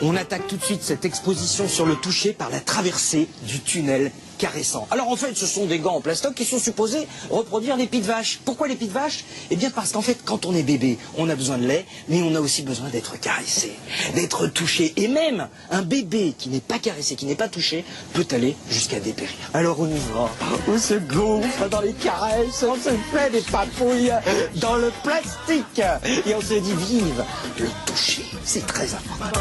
On attaque tout de suite cette exposition sur le toucher par la traversée du tunnel caressant. Alors en fait, ce sont des gants en plastoc qui sont supposés reproduire les pieds de vache. Pourquoi les pieds de vache? Eh bien parce qu'en fait, quand on est bébé, on a besoin de lait, mais on a aussi besoin d'être caressé, d'être touché. Et même un bébé qui n'est pas caressé, qui n'est pas touché, peut aller jusqu'à dépérir. Alors on y va, on se gonfle dans les caresses, on se fait des papouilles dans le plastique. Et on se dit vive le toucher, c'est très important.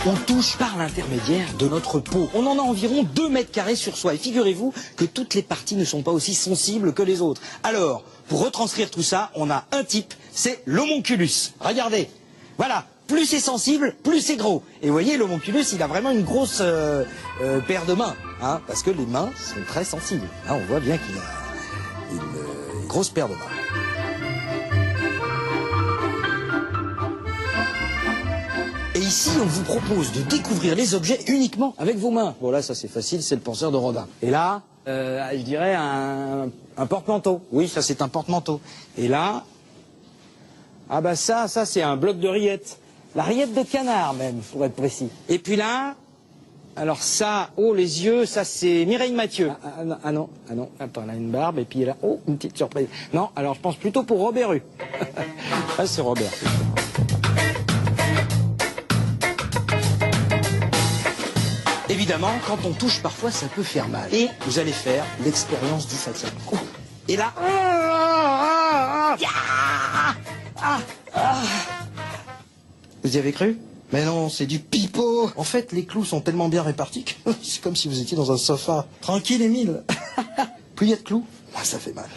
On touche par l'intermédiaire de notre peau. On en a environ 2 mètres carrés sur soi. Et figurez-vous que toutes les parties ne sont pas aussi sensibles que les autres. Alors, pour retranscrire tout ça, on a un type, c'est l'homonculus. Regardez, voilà, plus c'est sensible, plus c'est gros. Et vous voyez, l'homonculus, il a vraiment une grosse paire de mains, hein, parce que les mains sont très sensibles. Hein, on voit bien qu'il a une grosse paire de mains. Et ici, on vous propose de découvrir les objets uniquement avec vos mains. Bon là, ça c'est facile, c'est le penseur de Rodin. Et là, je dirais un porte-manteau. Oui, ça c'est un porte-manteau. Et là, ah bah ça c'est un bloc de rillettes. La rillette de canard même, pour être précis. Et puis là, alors ça, oh les yeux, ça c'est Mireille Mathieu. Ah non, attends, elle a une barbe et puis là, oh, une petite surprise. Non, alors je pense plutôt pour Robert Hue. Ah c'est Robert. Évidemment, quand on touche, parfois, ça peut faire mal. Et vous allez faire l'expérience du fakir. Et là... Vous y avez cru? Mais non, c'est du pipeau. En fait, les clous sont tellement bien répartis que c'est comme si vous étiez dans un sofa. Tranquille, Émile. Plus il y a de clous, moins ça fait mal.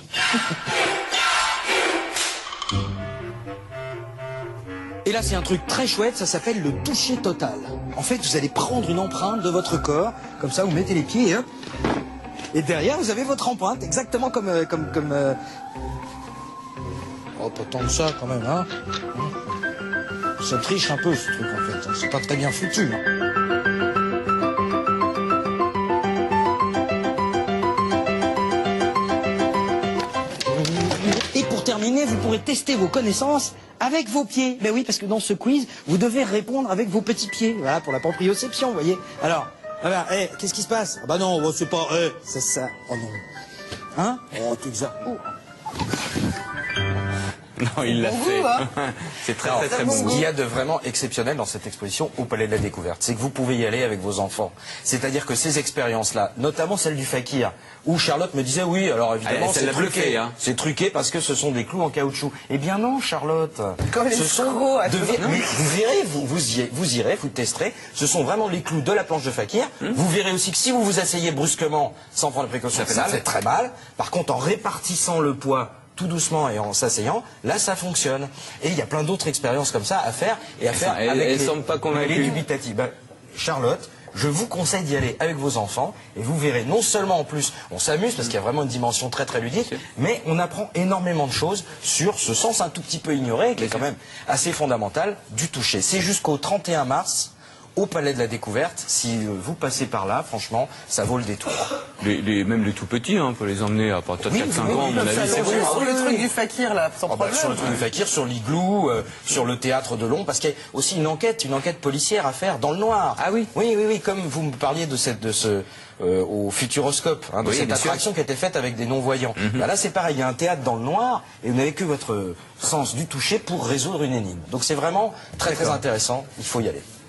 Et là, c'est un truc très chouette, ça s'appelle le toucher total. En fait, vous allez prendre une empreinte de votre corps, comme ça, vous mettez les pieds, et hop. Et derrière, vous avez votre empreinte, exactement comme... Oh, pas tant que ça, quand même, hein. Ça triche un peu, ce truc, en fait. C'est pas très bien foutu, hein. Et pour terminer, vous pourrez tester vos connaissances avec vos pieds. Ben oui, parce que dans ce quiz, vous devez répondre avec vos petits pieds. Voilà, pour la proprioception, vous voyez. Alors, voilà, qu'est-ce qui se passe? Ah bah non, c'est pas... c'est ça. Oh non. Hein? Oh, tout ça. Oh. Non, il l'a fait. Hein. C'est très bon. Ce qu'il y a de vraiment exceptionnel dans cette exposition au Palais de la Découverte, c'est que vous pouvez y aller avec vos enfants. C'est-à-dire que ces expériences-là, notamment celle du fakir, où Charlotte me disait oui, alors évidemment c'est truqué, hein. C'est truqué parce que ce sont des clous en caoutchouc. Eh bien non, Charlotte. Comme ce sont mais vous verrez, vous irez, vous testerez. Ce sont vraiment les clous de la planche de fakir. Vous verrez aussi que si vous vous asseyez brusquement, sans prendre les précautions, ça fait très mal. Par contre, en répartissant le poids tout doucement et en s'asseyant, là ça fonctionne. Et il y a plein d'autres expériences comme ça à faire et à faire avec les dubitatifs. Ben, Charlotte, je vous conseille d'y aller avec vos enfants et vous verrez non seulement en plus on s'amuse parce qu'il y a vraiment une dimension très ludique, mais on apprend énormément de choses sur ce sens un tout petit peu ignoré qui est quand même assez fondamental du toucher. C'est jusqu'au 31 mars au Palais de la Découverte. Si vous passez par là, franchement, ça vaut le détour. Même les tout petits, hein, on peut les emmener à partir de 4-5 ans, à mon avis. C'est bon. Sur le truc du fakir, là, sans problème. Sur le truc du fakir, sur l'igloo, sur le théâtre de Long, parce qu'il y a aussi une enquête policière à faire dans le noir. Ah oui. Oui, comme vous me parliez de ce au Futuroscope, hein, de cette attraction qui a été faite avec des non-voyants. Bah là, c'est pareil, il y a un théâtre dans le noir, et vous n'avez que votre sens du toucher pour résoudre une énigme. Donc c'est vraiment très intéressant, il faut y aller.